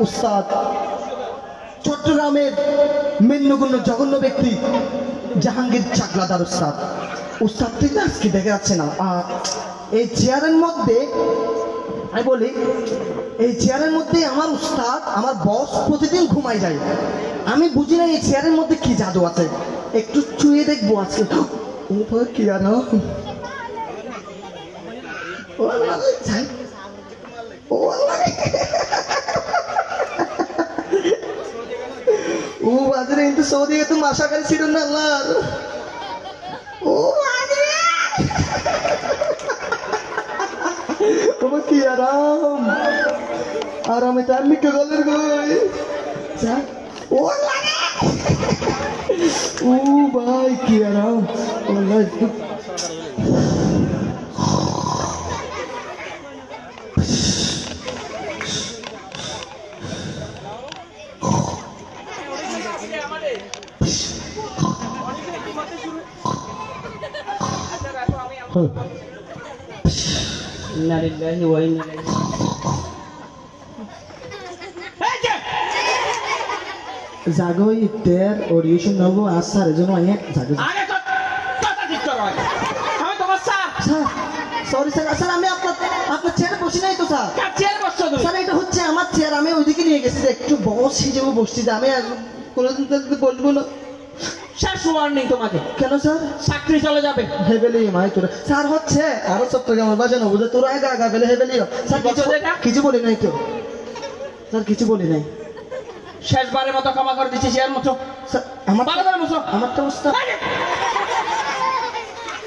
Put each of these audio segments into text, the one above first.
উস্তাদ চট্টগ্রামের মেন্যগণ্য জঘন্য ব্যক্তি জাহাঙ্গীর চাকলাদার উস্তাদ। উস্তাদ থেকে আজকে দেখা যাচ্ছে না। এই চেয়ারের মধ্যে আমি বলি, এই চেয়ারের মধ্যে আমার উস্তাদ, আমার বস প্রতিদিন ঘুমাই যায়। আমি বুঝি না এই চেয়ারের মধ্যে কি জাদু আছে। একটু ছুঁয়ে দেখবো আজকে। ও কি আর ও বাজারে কিন্তু সৌদি তো মাসাকারি ছিল না আল্লাহ। ও বাবা কি আরাম, আরামে তার লিখে গলের গই। ও ও ভাই কি আরাম জাগোই তের অডিশন নব আসার জন্য আইয়া জাগো। আরে তো কথা ঠিক করো। আমি তোমার স্যার। স্যার সরি স্যার, আসলে আমি আপনার চেয়ারে বসি নাই তো স্যার। কার চেয়ার বসছো তুমি? স্যার এটা হচ্ছে আমার চেয়ার, আমি ওইদিকে নিয়ে গেছি একটু বস হিসেবে বসছি, যে আমি কোনোদিন বসবো না। শেষ ওয়ার্নিং তোমাকে। কেন স্যার? চাকরি চলে যাবে। হেবেলি মাই তোরা স্যার হচ্ছে আরো চট্টগ্রামের বাজে না বুঝে তোরা আগা বেলে হেবেলি। স্যার কিছু বলি নাই তো স্যার, কিছু বলি নাই। শেষবারের মতো ক্ষমা করে দিচ্ছি। চেয়ার মতো আমার ভালো করে বসো। আমার তো অবস্থা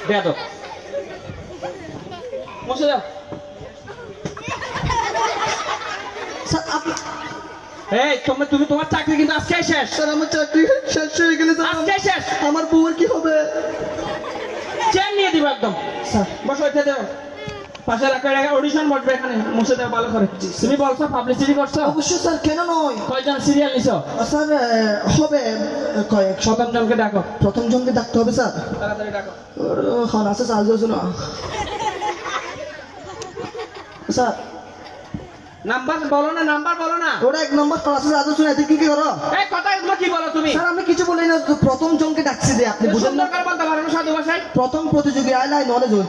বেয়াদ বসে যাও। স্যার আপনি এই তুমি তোমার চাকরি কিন্তু আজকে শেষ। স্যার আমার চাকরি শেষ হয়ে গেলে আজকে শেষ। আমার বউয়ের কি হবে? চেয়ার নিয়ে দিবে একদম। স্যার বসো, এটা দেও পাশে রাখো। অডিশন বসবে এখানে, মুছে দাও ভালো করে। তুমি বলছো পাবলিসিটি করছো? অবশ্যই স্যার, কেন নয়। কয়জন সিরিয়াল নিছো? স্যার হবে কয়েক। প্রথম জনকে ডাকো। প্রথম জনকে ডাকতে হবে স্যার? তাড়াতাড়ি ডাকো। খান আছে চার্জ হচ্ছে না স্যার। নাম্বার বলো না, নাম্বার বলো না। ওটা 1 নম্বর ক্লাসে চার্জ হচ্ছে না। এদিকে কি করো? এই কথা এগুলো কি বলো তুমি? স্যার আমি কিছু বলি না, প্রথম জনকে ডাকছি যে আপনি বুঝেন না। সুন্দর করে বলতে পারো না সাধু ভাষায়? প্রথম প্রতিযোগী আইলাই নলেজ হই।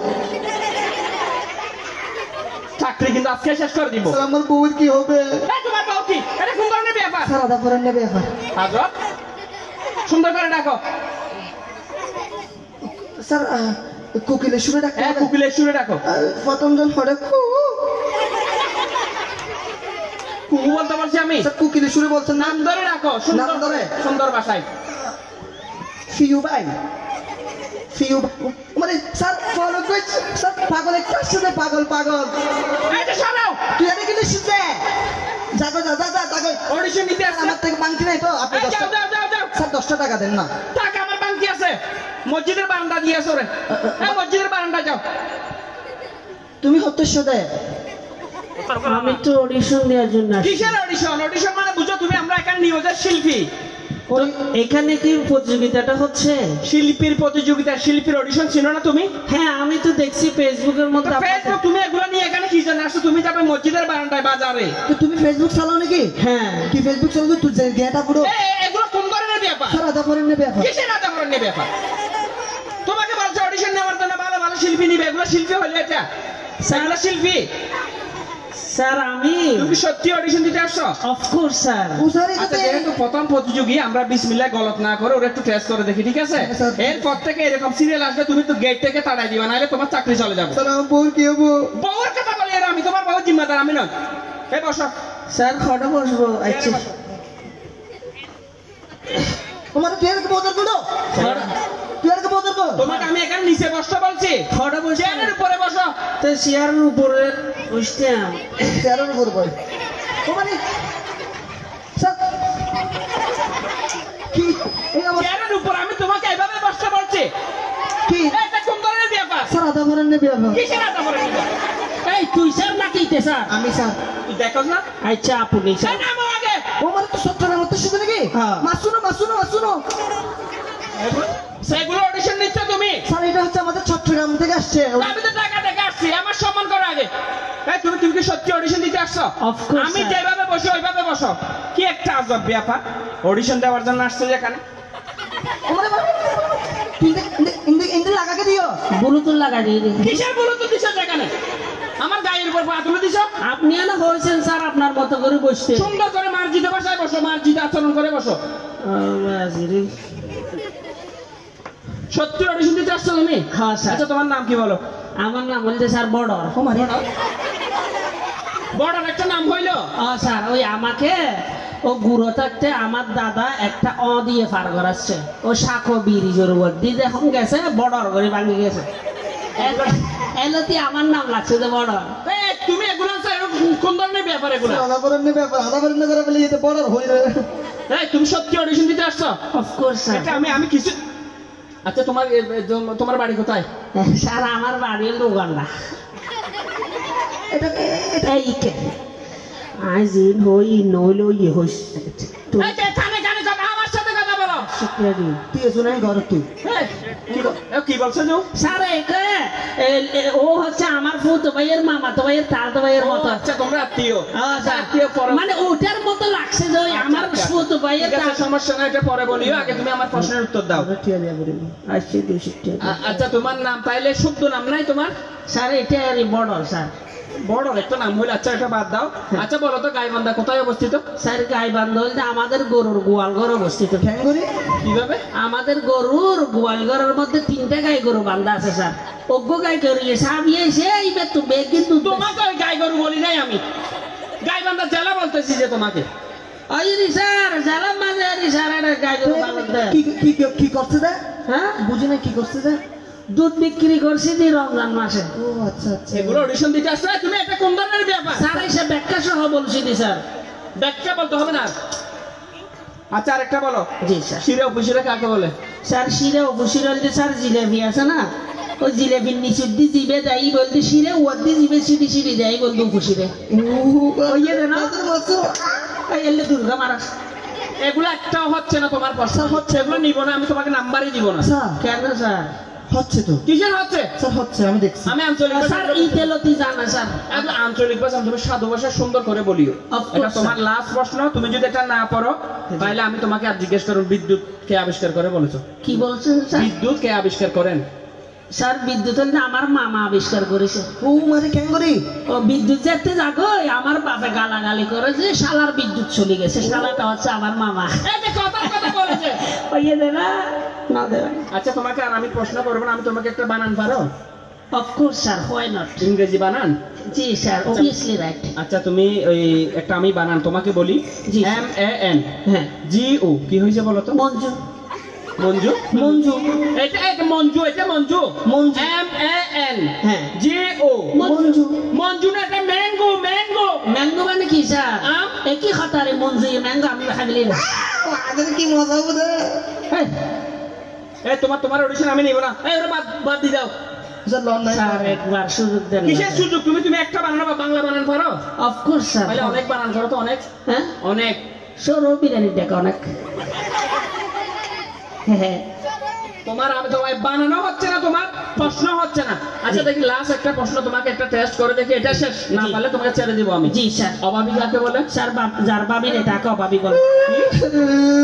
চাকরি কিন্তু আজকে শেষ করে দিব। স্যার আমার বউয়ের কি হবে? এই তোমার বউ কি? এটা কোন ধরনের ব্যাপার? স্যার আদা করে নেবে এখন। আজব। সুন্দর করে ডাকো। স্যার কোকিলের সুরে ডাকতে হ্যাঁ, হবে? কোকিলের সুরে ডাকো। প্রথম জন হরে কুকু বলতে পারছি আমি? স্যার কোকিলের সুরে বলছেন না? নাম ধরে ডাকো, সুন্দর নাম ধরে? সুন্দর ভাষায়। ফিউ ভাই, ফিউ মানে স্যার ফলো কইছ। স্যার পাগল একটা আসছে, পাগল পাগল। এই যে শোনো, তুই এটা কিন্তু শিখবে। যাগো যা যা যা যাগো। অডিশন নিতে আসছে। আমার থেকে বাংকি নাই তো আপনি এই যাও যাও যাও যাও। স্যার 10 টাকা দেন না। টাকা আমার বাংকি আছে। মসজিদের বারান্দা দিয়ে আসো রে। এই মসজিদের বারান্দা যাও। তুমি হত্যা দে। আমি তো অডিশন দেওয়ার জন্য আসছি। কিসের অডিশন? অডিশন মানে বুঝো তুমি, আমরা এখানে নিউজের শিল্পী। তো এখানে কি প্রতিযোগিতাটা হচ্ছে? শিল্পীর প্রতিযোগিতা, শিল্পীর অডিশন ছিল না তুমি? হ্যাঁ আমি তো দেখছি ফেসবুকের মধ্যে। ফেসবুক, তুমি এগুলো নিয়ে এখানে কি জানো? আসো, তুমি যাবে মসজিদের বারান্দায় বাজারে। তো তুমি ফেসবুক চালাও নাকি? হ্যাঁ। কি ফেসবুক চালাও? তুই গেটা পুরো। এগুলো কোন ধরনের ব্যাপার? স্যার আদা করে নেবে এখন। কিসের আদা করে নেবে ব্যাপার? তোমাকে বলছে অডিশন নেওয়ার জন্য ভালো ভালো শিল্পী নিবে। এগুলো শিল্পী হলে এটা সেগুলো শিল্পী। স্যার আমি তুমি সত্যি অডিশন দিতে আসছো? Of course sir. আচ্ছা, যেহেতু প্রথম প্রতিযোগী, আমরা বিসমিল্লাহ গলত না করে ওরা একটু টেস্ট করে দেখি, ঠিক আছে? এরপর থেকে এরকম সিরিয়াল আসবে, তুমি তো গেট থেকে তাড়াই দিবা, নাহলে তোমার চাকরি চলে যাবে। স্যার আমার বউ কি হবো? বউয়ের কথা বলি আর আমি তোমার বউর জিম্মাদার আমি নয়। এই বসো। স্যার ফটো বসবো। আচ্ছা তোমার তুই আর কি বদল করো? তুই আর কি বদল করো? তোমাকে আমি এখানে নিচে বসতে বলছি। ফটো বসে চেয়ারের উপরে বসো। তো চেয়ারের উপরে বসতাম। চেয়ারের উপর বই। তোমার স্যার কি এই আমার চেয়ারের উপর আমি তোমাকে এইভাবে বসতে বলছি। কি এটা কোন ধরনের ব্যাপার? স্যার আদা করে নেবে এখন। কিসের আদা করে নিবে? এই তুই স্যার নাকি স্যার? আমি স্যার। তুই দেখোস না? আচ্ছা আপনি স্যার। এই নামো আগে। ও মানে তো সত্যের মতো শুধু নাকি? হ্যাঁ। মাসুনো মাসুনো মাসুনো। সেগুলো অডিশন নিচ্ছ তুমি? স্যার এটা হচ্ছে আমাদের চট্টগ্রাম থেকে আসছে। আমি তো টাকা দেখে আসছি। আসছি, আমার সম্মান করো আগে। এই তুমি কি সত্যি অডিশন দিতে আসছো? Of course, আমি sir. যেভাবে বসি ওইভাবে বসো। কি একটা আজব ব্যাপার, অডিশন দেওয়ার জন্য আসছে যেখানে। ওরে বাবা, ইন্দ্র লাগাকে দিও। ব্লুটুথ লাগাই দিয়ে দিন। কিসের বলো তো দিছো যেখানে? আমার গায়ের উপর পা তুলে দিছো। আপনি না হয়েছেন স্যার আপনার মতো করে বসতে। সুন্দর করে মার্জিত ভাষায় বসো, মার্জিত আচরণ করে বসো। সত্যি অডিশন দিতে আসছো তুমি? হ্যাঁ স্যার। আচ্ছা তোমার নাম কি বলো? আমার নাম বলতে স্যার বর্ডার। ও মারে বড় একটা নাম হইলো। স্যার ওই আমাকে ও গুঁড়ো থাকতে আমার দাদা একটা দিয়ে পার করাচ্ছে, ও শাখো বিড়ি জরুর দিয়ে এখন গেছে বর্ডার করে ভাঙি গেছে। এলতি আমার নাম লাগছে যে বর্ডার। এই তুমি এগুলো কোন ধরনের ব্যাপার এগুলো? আধা করে নেবে, আধা করে নেবে বলে যেতে বড় হয়ে যাবে। এই তুমি সত্যি অডিশন দিতে আসছো? Of course sir. এটা আমি কিছু। আচ্ছা তোমার বাড়ি কোথায়? স্যার আমার বাড়ি হলো উগান্ডা। এটা এইকে আজ ইন হই নইলো ই হইস তো এই যে কানে কানে কথা, আমার সাথে কথা বলো। শুক্রিয়া দিন। তুই শুনে ঘর তুই এই, কি বলছো যে? স্যার একে ও হচ্ছে আমার ফুতো ভাইয়ের মামা তো ভাইয়ের তাতো ভাইয়ের ও, মতো। আচ্ছা তোমরা আত্মীয়। স্যার, আত্মীয় পরে মানে ওটার মতো লাগছে যে ওই আমার ফুতো ভাইয়ের ঠিক আছে, সমস্যা নাই, এটা পরে বলিও, আগে তুমি আমার প্রশ্নের উত্তর দাও। আসছে 200 টাকা। আচ্ছা তোমার নাম তাইলে শুদ্ধ নাম নাই তোমার? স্যার এটা আর বর্ডার স্যার। বড় একটা নাম হইলে, আচ্ছা এটা বাদ দাও। আচ্ছা বলো তো গাইবান্ধা কোথায় অবস্থিত? স্যার গাইবান্ধা বলতে আমাদের গরুর গোয়াল ঘর অবস্থিত। ঠ্যাঙ্গুরি কিভাবে? আমাদের গরুর গোয়াল ঘরের মধ্যে 3টা গাই গরু বান্ধা আছে স্যার। অজ্ঞ গাই গরু সাবিয়ে সেই তো বেগ কিন্তু তোমাকে ওই গাই গরু বলি নাই আমি, গাইবান্ধা জেলা বলতেছি যে তোমাকে। ওই রে স্যার জালাম মাঝে রে স্যার এটা গাই গরু বান্ধা। কি কি কি করছে দা? হ্যাঁ বুঝি না কি করছে দা? দুধ বিক্রি করছি দি রমজান মাসে। ও আচ্ছা আচ্ছা। এগুলো অডিশন দিতে আসছো? তুমি এটা কোন ধরনের ব্যাপার? স্যার এসে ব্যাখ্যা সহ বলছি দি স্যার। ব্যাখ্যা বলতে হবে না। আচ্ছা আরেকটা বলো, জি স্যার। শিরে অফিসিরে কাকে বলে? স্যার শিরে উপশিরল যে স্যার জিলেবি আছে না, ওই জিলেবির নিচুর দিয়ে জিবে দেয় বলতে শিরে ওর দিয়ে জিবে সিঁড়ি সিঁড়ি দেয় বলতে উপশিরে। ওই যে না ওই এলে দুর্গা মারা। এগুলো একটাও হচ্ছে না তোমার প্রশ্ন হচ্ছে, এগুলো নিব না, আমি তোমাকে নাম্বারই দিব না। স্যার কেন স্যার? হচ্ছে তো কিসের হচ্ছে? স্যার, হচ্ছে আমি দেখছি। আমি আঞ্চলিক স্যার ইতেলতি জানা স্যার। একদম আঞ্চলিক ভাষা, তুমি সাধু ভাষা সুন্দর করে বলিও। Of course, এটা তোমার sir. লাস্ট প্রশ্ন, তুমি যদি এটা না পারো তাহলে আমি তোমাকে আর জিজ্ঞেস করব, বিদ্যুৎ কে আবিষ্কার করে বলেছো? কি বলছেন স্যার? বিদ্যুৎ কে আবিষ্কার করেন? স্যার বিদ্যুৎ হলে আমার মামা আবিষ্কার করেছে। ও মারে ক্যাঙ্গুরি। ও বিদ্যুৎ যেতে যাগো আমার বাপে গালাগালি করে যে শালার বিদ্যুৎ চলে গেছে, শালাটা হচ্ছে আমার মামা। এই যে কথা বলেছে। ওই দে না দেবে। আচ্ছা তোমাকে আর আমি প্রশ্ন করবো না, আমি তোমাকে একটা বানান পারো? Of course sir, why not? ইংরেজি বানান? জি স্যার, অবভিয়াসলি রাইট। আচ্ছা তুমি ওই একটা আমি বানান তোমাকে বলি। জি। MAN হ্যাঁ GO কি হয়েছে বলো তো? মঞ্জু। মঞ্জু। মঞ্জু। এটা মঞ্জু, এটা মঞ্জু। মঞ্জু। MAN হ্যাঁ GO মঞ্জু। মঞ্জু না, এটা ম্যাঙ্গো। ম্যাঙ্গো মানে কি স্যার? আম। একই খাতারে মঞ্জু ম্যাঙ্গো আমি খাইলি না। আদের কি মজা হবে দা? হ্যাঁ। এই তোমার অডিশন আমি নিব না, এই ওরা বাদ দি দাও। স্যার লন নাই। স্যার একবার সুযোগ দেন। কিসের সুযোগ? তুমি একটা বানানো বা বাংলা বানান পারো? Of course sir. তাহলে অনেক বানান করো তো, অনেক হ্যাঁ অনেক। সরো বিরিয়ানির টাকা অনেক। হ্যাঁ তোমার বানানো হচ্ছে না, তোমার প্রশ্ন হচ্ছে না। আচ্ছা দেখি লাস্ট একটা প্রশ্ন তোমাকে একটা টেস্ট করে দেখি, এটা শেষ না জি। পারলে তোমাকে ছেড়ে দিব আমি। জি স্যার। অভাবী কাকে বলে? স্যার যার বাবি রে তাকে অভাবী বলে।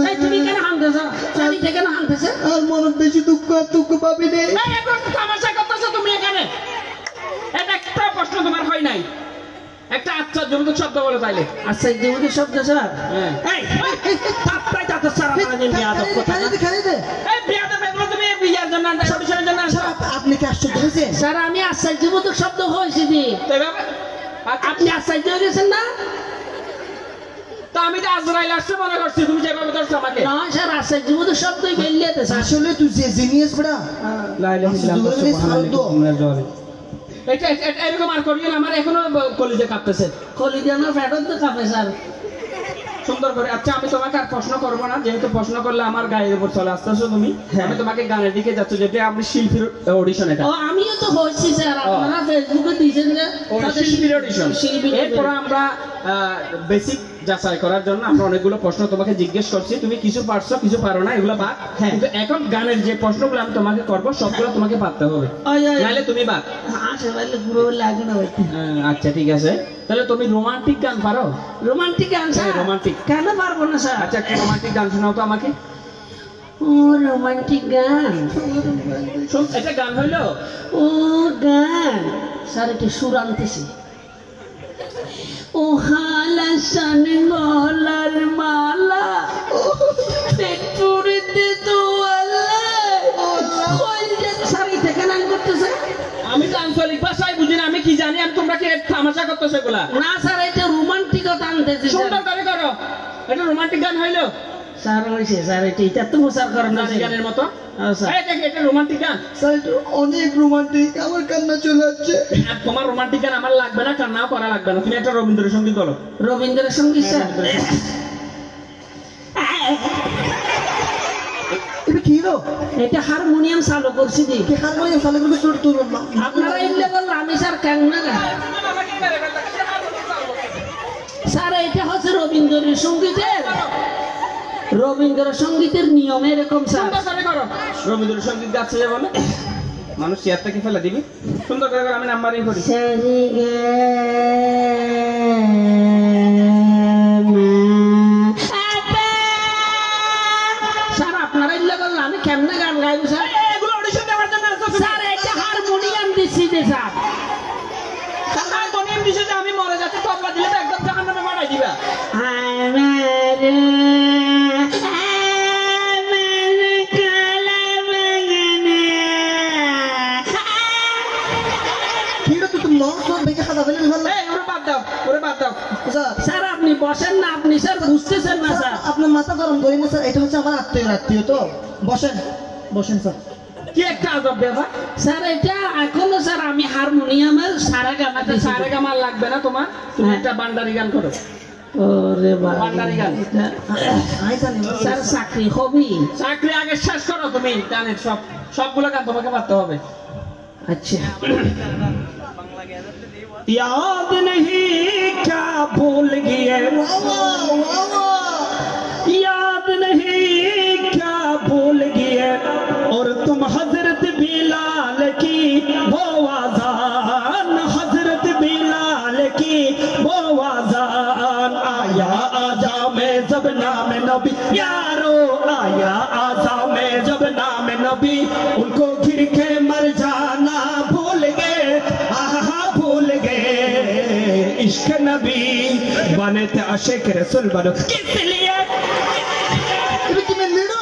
এই তুমি কেন হানতেছ? চারি থেকে কেন হানতেছে? আর মনে বেশি দুঃখ আর দুঃখ পাবি রে। এই এখন তামাশা করতেছো তুমি এখানে? এটা একটা প্রশ্ন তোমার হয় নাই, একটা আশ্চর্যজনক শব্দ বলো তাইলে। আচ্ছা এই যেমন শব্দ স্যার। হ্যাঁ। এই তাপটাই তাতে স্যার আমার দিন বিয়াদব কথা। খালি দে। এই বিয়াদব এগুলো তুমি বিয়ার জন্য অডিশনের জন্য আসো। আপনি কি আশ্চর্য হয়েছেন? স্যার আমি আশ্চর্যবোধক শব্দ হয়েছি দি। তো এভাবে আপনি আশ্চর্য হয়ে গেছেন না? তো আমি তো আজরাইল আসছে মনে করছি, তুমি যেভাবে ধরছো আমাকে। না স্যার আশ্চর্যবোধক শব্দই বেরিয়েছে স্যার। আসলে তুই যে জিনিয়াস বড়া। এটা এরকম আর করিও না, আমার এখনো কলিজে কাঁপতেছে। খলিদানোর ফ্যাটত তো কাঁপে স্যার। সুন্দর করে। আচ্ছা আমি তোমাকে আর প্রশ্ন করবো না, যেহেতু প্রশ্ন করলে আমার গায়ের উপর চলে আসতেছো তুমি। আমি তোমাকে গানের দিকে যাচ্ছ, যেটা আপনি শিল্পীর অডিশন। এটা ও আমিও তো হয়েছি স্যার, আপনারা ফেসবুকে দিয়েছেন যে তাদের শিল্পীর অডিশন। শিল্পীর এরপর আমরা বেসিক যাচাই করার জন্য আমরা অনেকগুলো প্রশ্ন তোমাকে জিজ্ঞেস করছি, তুমি কিছু পারছো কিছু পারো না, এগুলো বাদ। হ্যাঁ। কিন্তু এখন গানের যে প্রশ্নগুলো আমি তোমাকে করবো সবগুলো তোমাকে পারতে হবে, নাহলে তুমি বাদ। আশেপাশে পুরো লাগে না হয়তো। আচ্ছা ঠিক আছে, তাহলে তুমি রোমান্টিক গান পারো? রোমান্টিক গান স্যার? হ্যাঁ, রোমান্টিক। কেন পারবো না স্যার? আচ্ছা একটা রোমান্টিক গান শোনাও তো আমাকে। ও রোমান্টিক গান, শোন, এটা গান হইলো? ও গান স্যার, এটা সুর আনতেছি। ও হালাসান গলার মালা পেটুরিতে দোয়ালা স্যার, এটা কেন করতেছে? আমি তো আঞ্চলিক ভাষায় বুঝি না, আমি কি জানি, আমি তোমরা কি তামাশা করতেছো এগুলা? না স্যার, এটা রোমান্টিকতা আনতেছি। সুন্দর করে করো, এটা রোমান্টিক গান হইলো? স্যার হয়েছে স্যার, এটা তো স্যার করেন না নারী গানের মতো। স্যার। এই দেখ, এটা রোমান্টিক গান। স্যার এটা অনেক রোমান্টিক, আমার কান্না চলে যাচ্ছে। আর তোমার রোমান্টিক গান আমার লাগবে না, কান্নাও করা লাগবে না, তুমি একটা রবীন্দ্রসঙ্গীত বলো। রবীন্দ্রসঙ্গীত স্যার? এটা কি হলো? এটা হারমোনিয়াম চালু করছি দি। কি হারমোনিয়াম চালু করে শুরু তো আপনারা এলে বললো আমি স্যার কেন না? স্যার এটা হচ্ছে রবীন্দ্রসঙ্গীতের, রবীন্দ্রসঙ্গীতের নিয়ম এরকম স্যার। সুন্দর করে করো। রবীন্দ্রসঙ্গীত গাচ্ছে যাবো না, মানুষ চেয়ার থেকে ফেলে দিবি। সুন্দর করে করো, আমি নাম্বারিং করি। স্যার আপনারা এলে বললো আমি কেমনে গান গাইবো স্যার? এগুলো অডিশন দেওয়ার জন্য আসছো তুমি? স্যার এটা হারমোনিয়াম দিচ্ছি যে স্যার। হারমোনিয়াম দিছে যে আমি মরে যাচ্ছি, তবলা দিলে তো একদম জাহান্নামে পাঠাই দিবা। কি হলো? তুই তো মন দেখে খাতা ফেলে ফেললে। এই ওরে বাদ দাও, ওরে বাদ দাও। স্যার স্যার আপনি বসেন না, আপনি স্যার বুঝতেছেন না স্যার। আপনার মাথা গরম করি না স্যার, এটা হচ্ছে আমার আত্মীয় তো। বসেন বসেন স্যার। কি একটা আজব ব্যাপার। স্যার এটা এখনো স্যার আমি হারমোনিয়ামের সারা গানাতে সারে গামার লাগবে না তোমার, তুমি হ্যাঁ। একটা বান্ডারি গান করো। ওরে বাবা, বান্ডারি গান। আই জানি স্যার চাকরি হবি? চাকরি আগে শেষ করো তুমি, গানের সবগুলো গান তোমাকে পারতে হবে। আচ্ছা। याद नहीं क्या भूल गए, याद नहीं क्या भूल गए, और तुम हजरत बिलाल की वो आजान, हजरत बिलाल की वो आजान, आया आजा में जब नाम नबी यारो, आया आजा में जब नाम नबी, उनको गिर के मर जाना भूल गए, आहा भूल गए, इश्क नबी बने थे आशिक रसूल बनो किस लिए। তুমি কি মেলো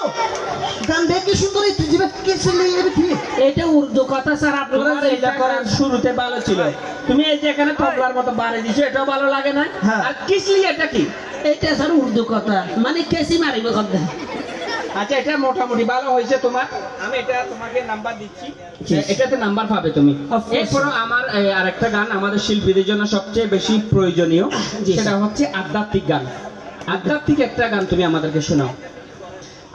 গান দেখে সুন্দর এই জীবে কেসে লিয়ে ঠিক। এটা উর্দু কথা স্যার, আপনারা তোমার এটা করার শুরুতে ভালো ছিল, তুমি এই যে এখানে তবলার মতো বাড়ি দিছো, এটাও ভালো লাগে না। হ্যাঁ। আর কিসলি এটা কি? এটা স্যার উর্দু কথা, মানে কেসি মারিব কথা। আচ্ছা এটা মোটামুটি ভালো হয়েছে তোমার, আমি এটা তোমাকে নাম্বার দিচ্ছি, জি। এটাতে নাম্বার পাবে তুমি। Of course. এরপর আমার আরেকটা গান আমাদের শিল্পীদের জন্য সবচেয়ে বেশি প্রয়োজনীয়, জি, সেটা স্যার। হচ্ছে আধ্যাত্মিক গান। আধ্যাত্মিক একটা গান তুমি আমাদেরকে শোনাও।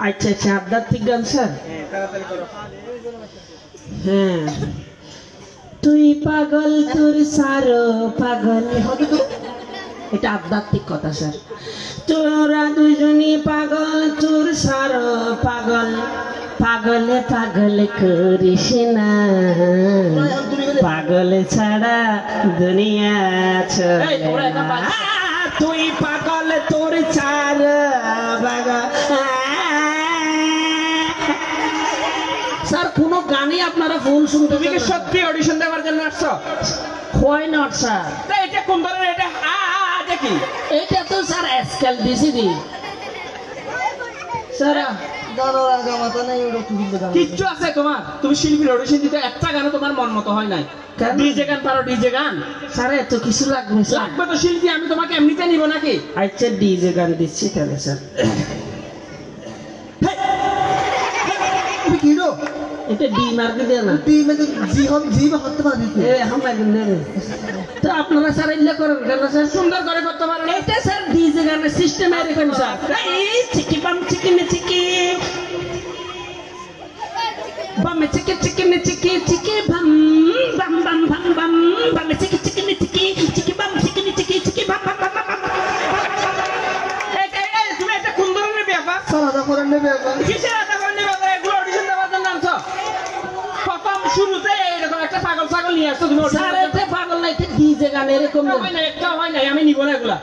আচ্ছা আচ্ছা, আধ্যাত্মিক গান স্যার? হ্যাঁ। তুই পাগল তোর সারো পাগল, এটা আধ্যাত্মিক কথা স্যার। তোরা দুজনই পাগল তোর সারো পাগল, পাগলে পাগল করিস না, পাগল ছাড়া দুনিয়া এই, ওরা চলে এটা না। বাজছে। তুই পাগল তোর চার পাগল। স্যার কোন গানই আপনারা ভুল শুনতে? তুমি কি সত্যি অডিশন দেওয়ার জন্য আসছো? হয় নট স্যার। তা এটা কোন ধরনের, এটা এটা কি? এটা তো স্যার স্কেল ডিসিডি স্যার। দাঁড়াও আগা মাথা নাই ওটা তুমি গান। কিচ্ছু আছে তোমার? তুমি শিল্পীর অডিশন দিতে একটা গানও তোমার মন মতো হয় নাই। কেন? ডিজে গান পারো, ডিজে গান স্যার এত কিছু লাগবে স্যার? লাগবে তো, শিল্পী আমি তোমাকে এমনিতে নিব নাকি? আচ্ছা ডিজে গান দিচ্ছি তাহলে স্যার। তুমি কি হলো? এটা ডি মার্কে দেয় না? তুই মানে জি হতে পারবি এ এখন লাগবে না রে। তো আপনারা স্যার এগুলো করেন কেন স্যার? সুন্দর করে করতে পারো না? এটা স্যার ডিজে গানের সিস্টেম এরকম স্যার। এই চিকি বাম চিকিনে চিকি বাম চিকি চিকিনে চিকি চিকি বাম বাম বাম বাম বাম বাম চিকি চিকিনে চিকি চিকি বাম চিকিনে চিকি চিকি বাম বাম বাম বাম। নেবে এখন? কিসের এত করে নেবে? এগুলো অডিশন দেওয়ার জন্য আনছো? প্রথম শুরুতে এইরকম একটা পাগল ছাগল নিয়ে আসছো তুমি audition স্যার দেওয়ার জন্য? এটা পাগল না, এটা ডিজে গান এরকম না। হয় না, একটা হয় না, আমি নিব না এগুলা।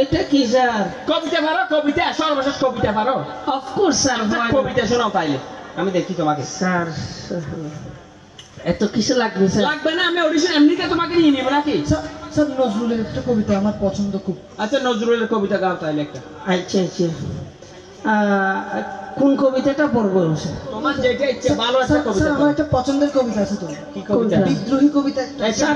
এটা কি স্যার? কবিতা পারো? কবিতা সর্বশেষ কবিতা পারো? Of course sir. কবিতা শোনাও তাইলে আমি দেখি তোমাকে। স্যার এত কিছু লাগবে স্যার? লাগবে না, আমি অডিশন এমনিতে তোমাকে নিয়ে নিব নাকি? স্যার স্যার নজরুলের একটা কবিতা আমার পছন্দ খুব। আচ্ছা নজরুলের কবিতা গাও তাইলে একটা। আচ্ছা আচ্ছা, কোন কবিতাটা পড়বো স্যার? তোমার যেটা ইচ্ছে ভালো একটা স্যার কবিতা স্যার, পারো। আমার একটা পছন্দের কবিতা আছে তো, কি কবিতা? কোনটা? বিদ্রোহী কবিতা একটা। স্যার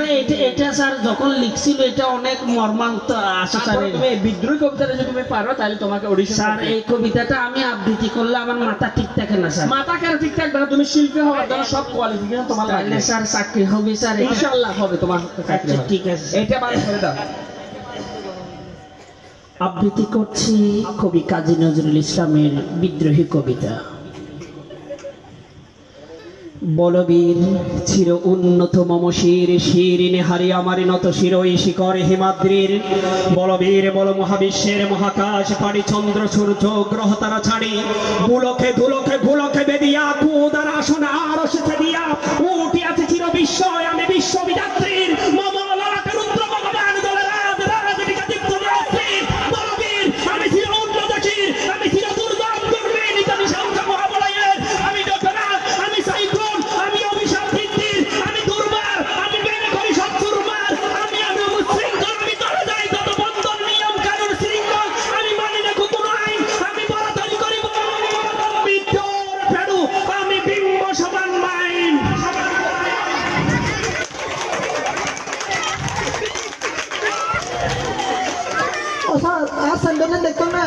এটা স্যার যখন লিখছিল এটা অনেক মর্মান্ত আছে স্যার। তারপর তুমি এই বিদ্রোহী কবিতাটা যদি তুমি পারো তাহলে তোমাকে অডিশন স্যার এই কবিতাটা আমি আবৃত্তি করলে আমার মাথা ঠিক থাকে না স্যার। মাথা কেন ঠিক থাকবে না? তুমি শিল্পী হওয়ার জন্য সব কোয়ালিফিকেশন তোমার তাহলে লাগবে। স্যার চাকরি হবে স্যার? এটা? ইনশাআল্লাহ হবে তোমার চাকরি আচ্ছা হবে। ঠিক আছে। এটা ভালো করে দাও। আবৃত্তি করছি কবি কাজী নজরুল ইসলামের বিদ্রোহী কবিতা। বলবীর চির উন্নত মম শির শির নেহারি আমারি নত শিরই শিকর হিমাদ্রির। বলবীর বল মহাবিশ্বের মহাকাশ পাড়ি চন্দ্র সূর্য গ্রহ তারা ছাড়ি ভুলকে ধুলকে ভুলকে বেদিয়া কুদার আসন আর শিখে দিয়া উঠিয়াছে চির বিস্ময় আমি বিশ্ববিদাত্রীর মম ললাটে রুদ্র ভগবান দলে রাজ রাজটিকা দীপ্ত রাত্রির। বলবীর আমি চির উন্নত শির আমি চির দুর্গম দুর্বিন আমি সংখ্যা মহাবলয়ের আমি জগন্নাথ আমি সাইক্লোন আমি অভিশাপ বৃদ্ধির আমি দুর্বার আমি প্রেমে করি সব দুর্বার আমি উচ্ছৃঙ্খল আমি তলে যাই যত বন্ধন নিয়ম কানুন শৃঙ্খল আমি মানি না কোনো আইন আমি বলাতলি করিব বিদ্রোহ ফেরু আমি বিম্ব সমান মাইন। ও স্যার, আর স্যান্ডেলে দেখো না।